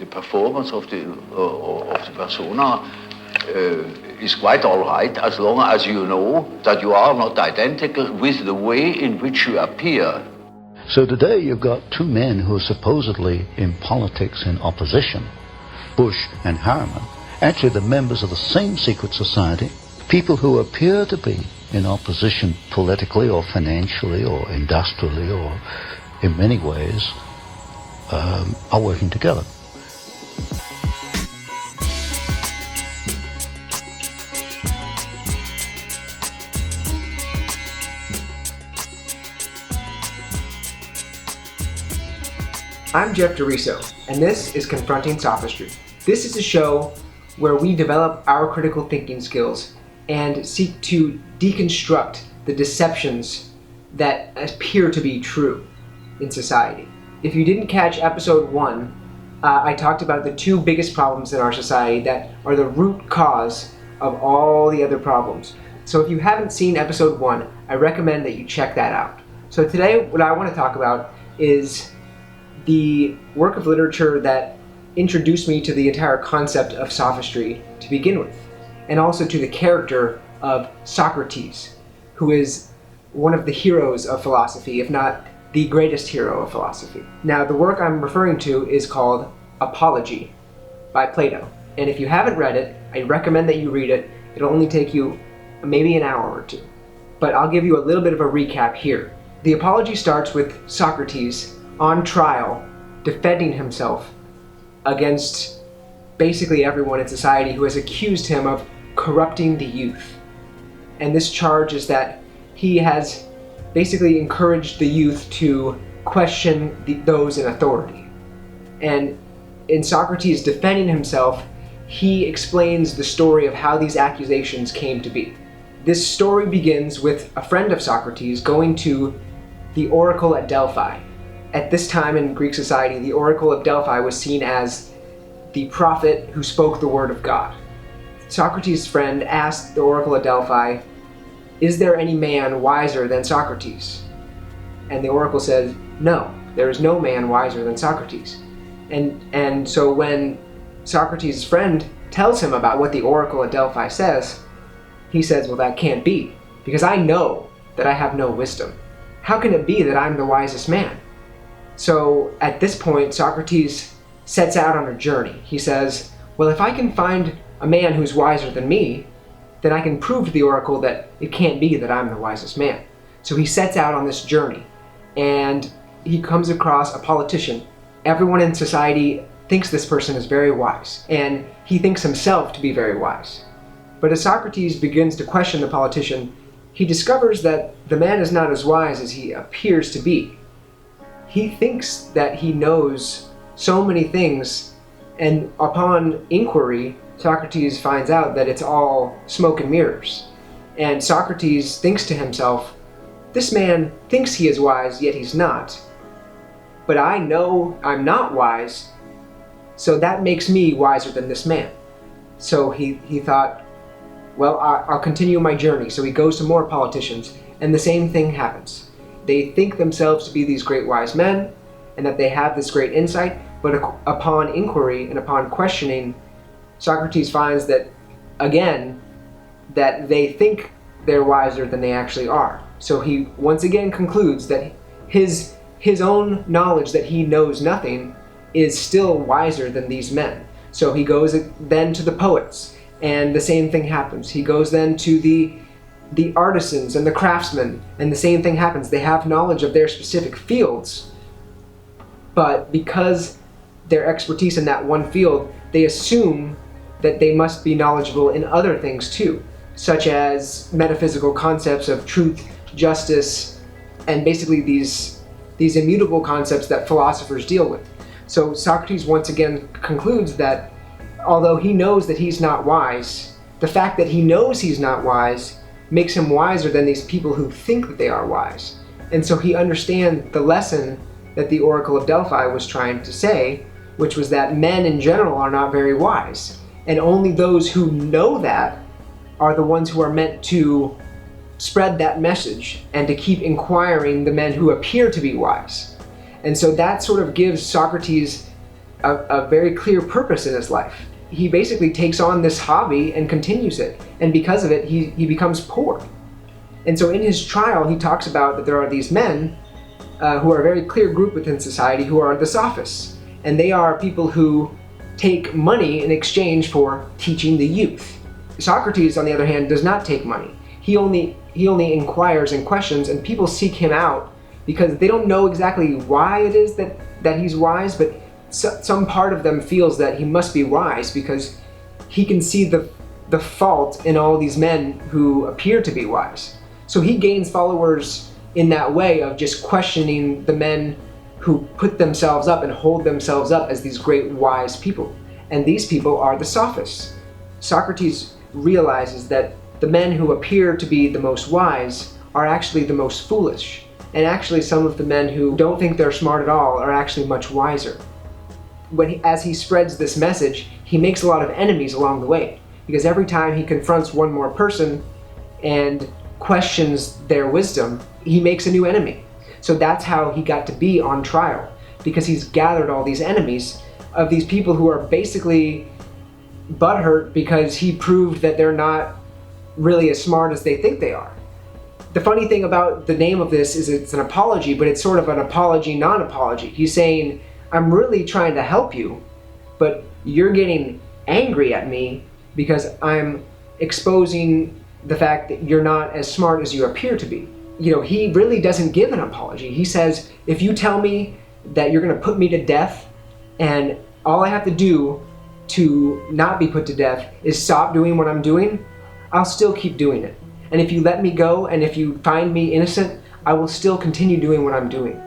performance of the persona is quite all right, as long as you know that you are not identical with the way in which you appear. So today you've got two men who are supposedly in politics in opposition, Bush and Harriman, actually the members of the same secret society, people who appear to be in opposition politically or financially or industrially or in many ways, are working together. I'm Jeff DeRiso, and this is Confronting Sophistry. This is a show where we develop our critical thinking skills and seek to deconstruct the deceptions that appear to be true in society. If you didn't catch episode 1, I talked about the two biggest problems in our society that are the root cause of all the other problems. So if you haven't seen episode 1, I recommend that you check that out. So today, what I want to talk about is the work of literature that introduced me to the entire concept of sophistry to begin with, and also to the character of Socrates, who is one of the heroes of philosophy, if not the greatest hero of philosophy. Now, the work I'm referring to is called Apology by Plato, and if you haven't read it, I recommend that you read it. It'll only take you maybe an hour or two, but I'll give you a little bit of a recap here. The Apology starts with Socrates on trial, defending himself against basically everyone in society who has accused him of corrupting the youth. And this charge is that he has basically encouraged the youth to question those in authority. And in Socrates defending himself, he explains the story of how these accusations came to be. This story begins with a friend of Socrates going to the oracle at Delphi. At this time in Greek society, the oracle of Delphi was seen as the prophet who spoke the word of God. Socrates' friend asked the oracle at Delphi, "Is there any man wiser than Socrates?" And the oracle said, "No, there is no man wiser than Socrates." And so when Socrates' friend tells him about what the oracle at Delphi says, he says, "Well, that can't be, because I know that I have no wisdom. How can it be that I'm the wisest man?" So at this point, Socrates sets out on a journey. He says, well, if I can find a man who's wiser than me, then I can prove to the oracle that it can't be that I'm the wisest man. So he sets out on this journey, and he comes across a politician. Everyone in society thinks this person is very wise, and he thinks himself to be very wise. But as Socrates begins to question the politician, he discovers that the man is not as wise as he appears to be. He thinks that he knows so many things, and upon inquiry, Socrates finds out that it's all smoke and mirrors. And Socrates thinks to himself, this man thinks he is wise, yet he's not. But I know I'm not wise, so that makes me wiser than this man. So he thought, well, I'll continue my journey. So he goes to more politicians, and the same thing happens. They think themselves to be these great wise men, and that they have this great insight, but upon inquiry and upon questioning, Socrates finds that, again, that they think they're wiser than they actually are. So he once again concludes that his own knowledge that he knows nothing is still wiser than these men. So he goes then to the poets, and the same thing happens. He goes then to the artisans and the craftsmen, and the same thing happens. They have knowledge of their specific fields, but because their expertise in that one field, they assume that they must be knowledgeable in other things too, such as metaphysical concepts of truth, justice, and basically these immutable concepts that philosophers deal with. So Socrates once again concludes that although he knows that he's not wise, the fact that he knows he's not wise makes him wiser than these people who think that they are wise. And so he understands the lesson that the Oracle of Delphi was trying to say, which was that men in general are not very wise. And only those who know that are the ones who are meant to spread that message and to keep inquiring the men who appear to be wise. And so that sort of gives Socrates a very clear purpose in his life. He basically takes on this hobby and continues it, and because of it, he becomes poor. And so in his trial, he talks about that there are these men who are a very clear group within society who are the sophists, and they are people who take money in exchange for teaching the youth. Socrates, on the other hand, does not take money. He only inquires and questions, and people seek him out because they don't know exactly why it is that he's wise, but some part of them feels that he must be wise because he can see the fault in all these men who appear to be wise. So he gains followers in that way of just questioning the men who put themselves up and hold themselves up as these great wise people. And these people are the sophists. Socrates realizes that the men who appear to be the most wise are actually the most foolish. And actually some of the men who don't think they're smart at all are actually much wiser. As he spreads this message, he makes a lot of enemies along the way, because every time he confronts one more person and questions their wisdom, he makes a new enemy. So that's how he got to be on trial, because he's gathered all these enemies of these people who are basically butthurt because he proved that they're not really as smart as they think they are. The funny thing about the name of this is it's an apology, but it's sort of an apology, non-apology. He's saying, I'm really trying to help you, but you're getting angry at me because I'm exposing the fact that you're not as smart as you appear to be. You know, he really doesn't give an apology. He says, if you tell me that you're going to put me to death and all I have to do to not be put to death is stop doing what I'm doing, I'll still keep doing it. And if you let me go and if you find me innocent, I will still continue doing what I'm doing.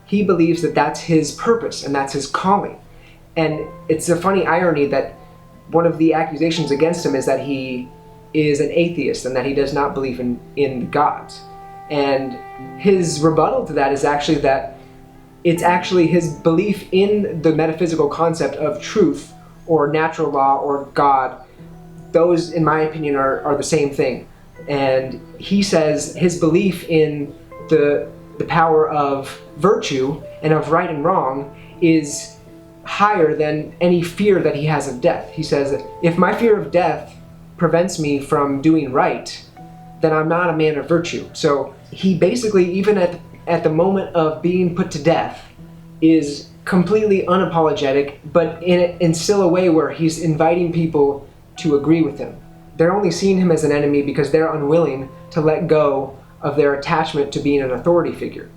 He believes that that's his purpose and that's his calling. And it's a funny irony that one of the accusations against him is that he is an atheist and that he does not believe in gods. And his rebuttal to that is actually that it's actually his belief in the metaphysical concept of truth or natural law or God. Those, in my opinion, are the same thing. And he says his belief in the power of virtue and of right and wrong is higher than any fear that he has of death. He says that if my fear of death prevents me from doing right, then I'm not a man of virtue. So he basically, even at the moment of being put to death, is completely unapologetic, but in still a way where he's inviting people to agree with him. They're only seeing him as an enemy because they're unwilling to let go of their attachment to being an authority figure.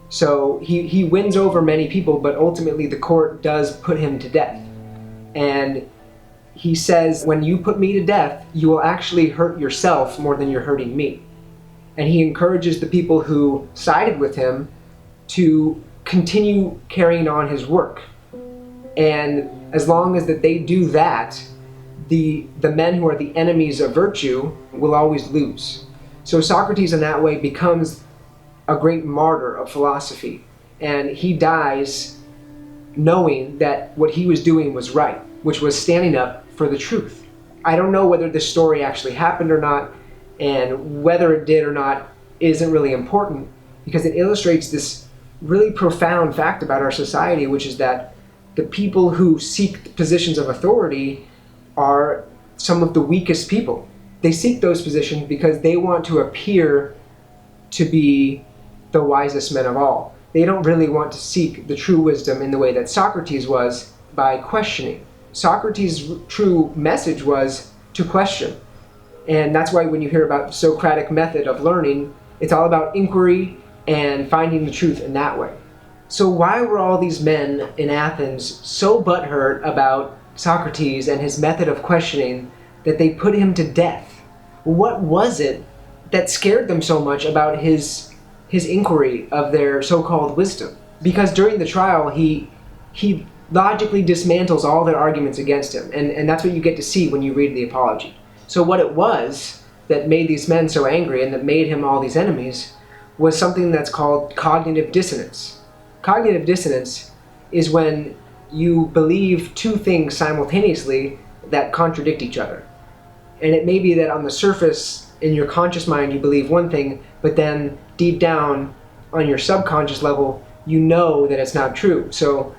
So he wins over many people, but ultimately the court does put him to death. And he says, when you put me to death, you will actually hurt yourself more than you're hurting me. And he encourages the people who sided with him to continue carrying on his work. And as long as that they do that, the men who are the enemies of virtue will always lose. So Socrates in that way becomes a great martyr of philosophy, and he dies knowing that what he was doing was right, which was standing up for the truth. I don't know whether this story actually happened or not, and whether it did or not isn't really important, because it illustrates this really profound fact about our society, which is that the people who seek positions of authority are some of the weakest people. They seek those positions because they want to appear to be the wisest men of all. They don't really want to seek the true wisdom in the way that Socrates was, by questioning. Socrates' true message was to question. And that's why when you hear about the Socratic method of learning, it's all about inquiry and finding the truth in that way. So why were all these men in Athens so butthurt about Socrates and his method of questioning that they put him to death? What was it that scared them so much about his inquiry of their so-called wisdom? Because during the trial, he logically dismantles all their arguments against him, and that's what you get to see when you read the apology. So what it was that made these men so angry and that made him all these enemies was something that's called cognitive dissonance. Cognitive dissonance is when you believe two things simultaneously that contradict each other. And it may be that on the surface, in your conscious mind, you believe one thing, but then deep down on your subconscious level, you know that it's not true. So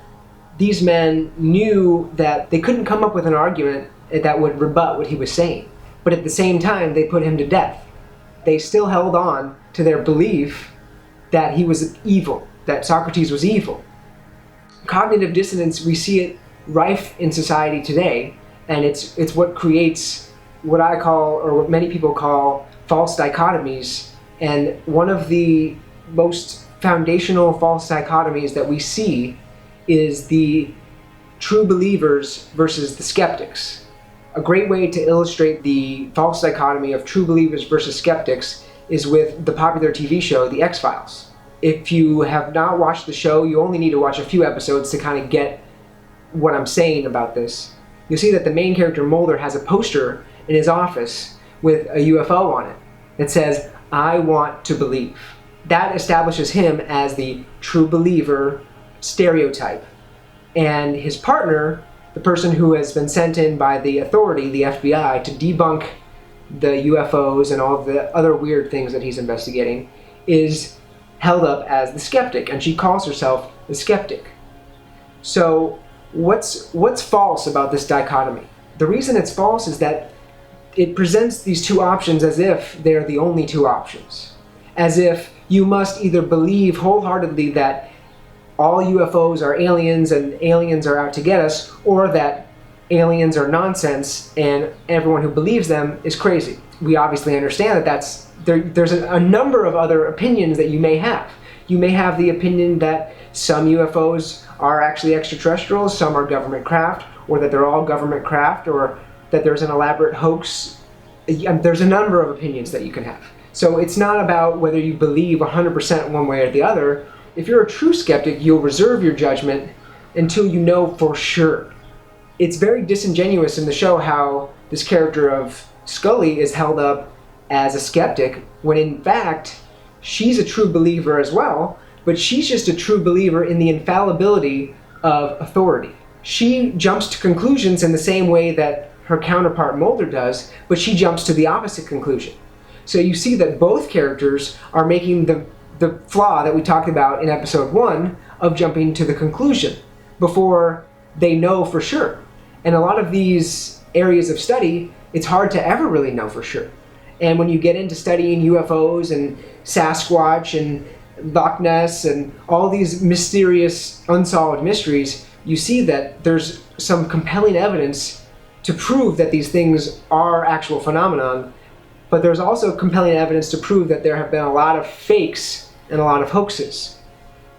these men knew that they couldn't come up with an argument that would rebut what he was saying. But at the same time, they put him to death. They still held on to their belief that he was evil, that Socrates was evil. Cognitive dissonance, we see it rife in society today, and it's what creates what I call, or what many people call, false dichotomies. And one of the most foundational false dichotomies that we see is the true believers versus the skeptics. A great way to illustrate the false dichotomy of true believers versus skeptics is with the popular TV show, The X-Files. If you have not watched the show, you only need to watch a few episodes to kind of get what I'm saying about this. You'll see that the main character, Mulder, has a poster in his office with a UFO on it that says, "I want to believe." That establishes him as the true believer stereotype. And his partner, the person who has been sent in by the authority, the FBI, to debunk the UFOs and all of the other weird things that he's investigating, is held up as the skeptic, and she calls herself the skeptic. So what's false about this dichotomy? The reason it's false is that it presents these two options as if they're the only two options. As if you must either believe wholeheartedly that all UFOs are aliens and aliens are out to get us, or that aliens are nonsense and everyone who believes them is crazy. We obviously understand that there's a number of other opinions that you may have. You may have the opinion that some UFOs are actually extraterrestrials, some are government craft, or that they're all government craft, or that there's an elaborate hoax. There's a number of opinions that you can have. So it's not about whether you believe 100% one way or the other. If you're a true skeptic, you'll reserve your judgment until you know for sure. It's very disingenuous in the show how this character of Scully is held up as a skeptic, when in fact, she's a true believer as well, but she's just a true believer in the infallibility of authority. She jumps to conclusions in the same way that her counterpart Mulder does, but she jumps to the opposite conclusion. So you see that both characters are making the flaw that we talked about in episode 1 of jumping to the conclusion before they know for sure. And a lot of these areas of study, it's hard to ever really know for sure. And when you get into studying UFOs and Sasquatch and Loch Ness and all these mysterious unsolved mysteries, you see that there's some compelling evidence to prove that these things are actual phenomenon, but there's also compelling evidence to prove that there have been a lot of fakes and a lot of hoaxes.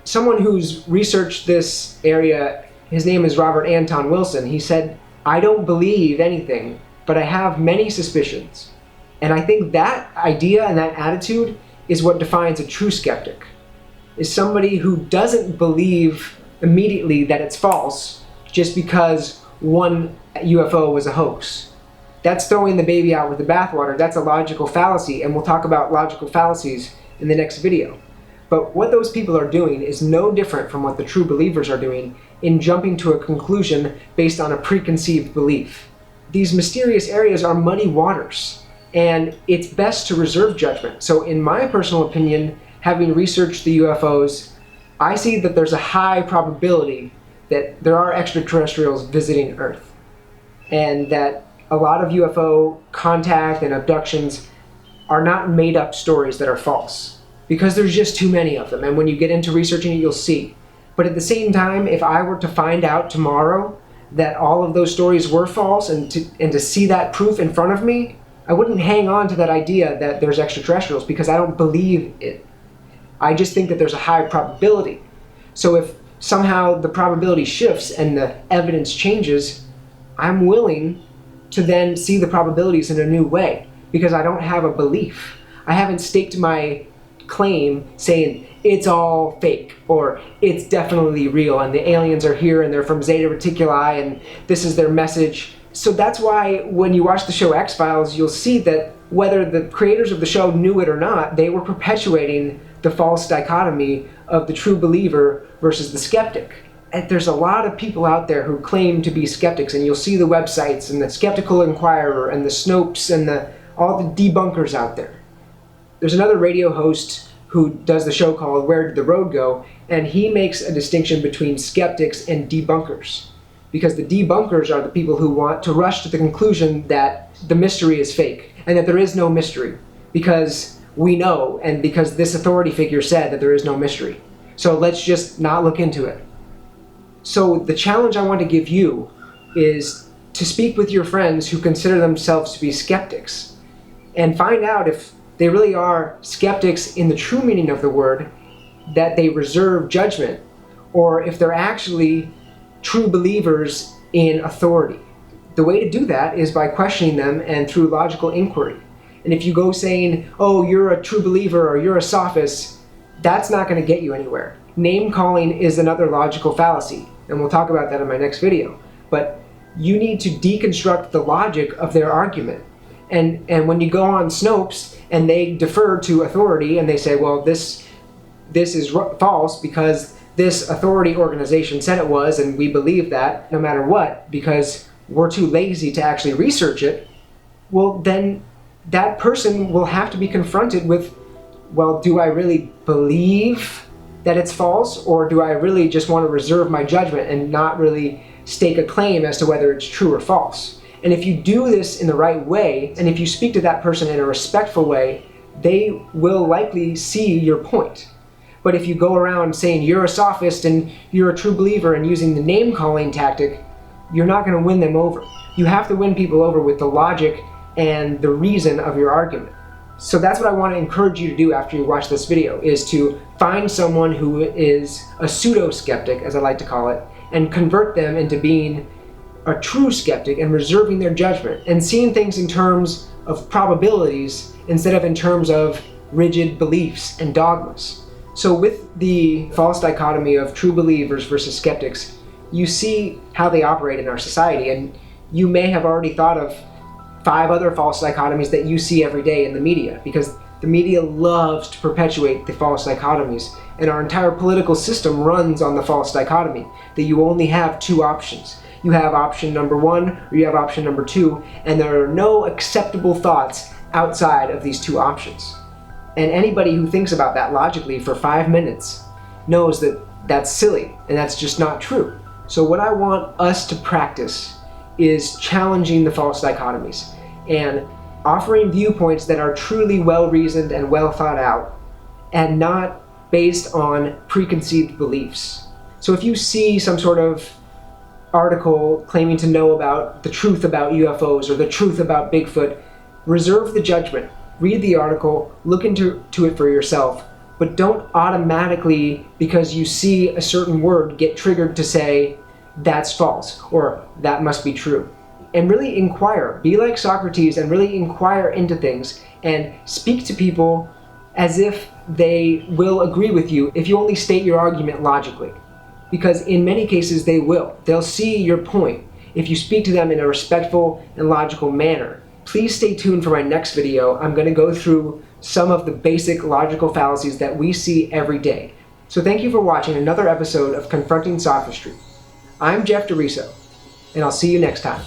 Someone who's researched this area, his name is Robert Anton Wilson, he said, "I don't believe anything, but I have many suspicions." And I think that idea and that attitude is what defines a true skeptic, is somebody who doesn't believe immediately that it's false just because one UFO was a hoax. That's throwing the baby out with the bathwater. That's a logical fallacy, and we'll talk about logical fallacies in the next video. But what those people are doing is no different from what the true believers are doing in jumping to a conclusion based on a preconceived belief. These mysterious areas are muddy waters, and it's best to reserve judgment. So in my personal opinion, having researched the UFOs, I see that there's a high probability that there are extraterrestrials visiting Earth, and that a lot of UFO contact and abductions are not made up stories that are false, because there's just too many of them, and when you get into researching it, you'll see. But at the same time, if I were to find out tomorrow that all of those stories were false, and to see that proof in front of me, I wouldn't hang on to that idea that there's extraterrestrials, because I don't believe it. I just think that there's a high probability. So if somehow the probability shifts and the evidence changes, I'm willing to then see the probabilities in a new way, because I don't have a belief. I haven't staked my claim saying it's all fake, or it's definitely real, and the aliens are here and they're from Zeta Reticuli and this is their message. So that's why when you watch the show X-Files, you'll see that whether the creators of the show knew it or not, they were perpetuating the false dichotomy of the true believer versus the skeptic. And there's a lot of people out there who claim to be skeptics, and you'll see the websites and the Skeptical Inquirer and the Snopes and all the debunkers out there. There's another radio host who does the show called Where Did the Road Go? And he makes a distinction between skeptics and debunkers. Because the debunkers are the people who want to rush to the conclusion that the mystery is fake and that there is no mystery because we know and because this authority figure said that there is no mystery. So let's just not look into it. So the challenge I want to give you is to speak with your friends who consider themselves to be skeptics and find out if they really are skeptics in the true meaning of the word, that they reserve judgment, or if they're actually true believers in authority. The way to do that is by questioning them and through logical inquiry. And if you go saying, oh, you're a true believer or you're a sophist, that's not going to get you anywhere. Name calling is another logical fallacy, and we'll talk about that in my next video. But you need to deconstruct the logic of their argument. And when you go on Snopes and they defer to authority and they say, well, this is false because this authority organization said it was, and we believe that no matter what because we're too lazy to actually research it, well, then that person will have to be confronted with, well, do I really believe that it's false, or do I really just want to reserve my judgment and not really stake a claim as to whether it's true or false? And if you do this in the right way, and if you speak to that person in a respectful way, they will likely see your point. But if you go around saying you're a sophist and you're a true believer and using the name-calling tactic, you're not going to win them over. You have to win people over with the logic and the reason of your argument. So that's what I want to encourage you to do after you watch this video, is to find someone who is a pseudo-skeptic, as I like to call it, and convert them into being a true skeptic and reserving their judgment and seeing things in terms of probabilities instead of in terms of rigid beliefs and dogmas. So with the false dichotomy of true believers versus skeptics, you see how they operate in our society, and you may have already thought of 5 other false dichotomies that you see every day in the media, because the media loves to perpetuate the false dichotomies, and our entire political system runs on the false dichotomy, that you only have 2 options. You have option number 1 or you have option number 2, and there are no acceptable thoughts outside of these 2 options. And anybody who thinks about that logically for 5 minutes knows that that's silly and that's just not true. So what I want us to practice is challenging the false dichotomies and offering viewpoints that are truly well-reasoned and well thought out and not based on preconceived beliefs. So if you see some sort of article claiming to know about the truth about UFOs or the truth about Bigfoot, reserve the judgment. Read the article, look into it for yourself, but don't automatically, because you see a certain word, get triggered to say, that's false, or that must be true. And really inquire. Be like Socrates and really inquire into things and speak to people as if they will agree with you if you only state your argument logically. Because in many cases they will. They'll see your point if you speak to them in a respectful and logical manner. Please stay tuned for my next video. I'm going to go through some of the basic logical fallacies that we see every day. So thank you for watching another episode of Confronting Sophistry. I'm Jeff DeRiso, and I'll see you next time.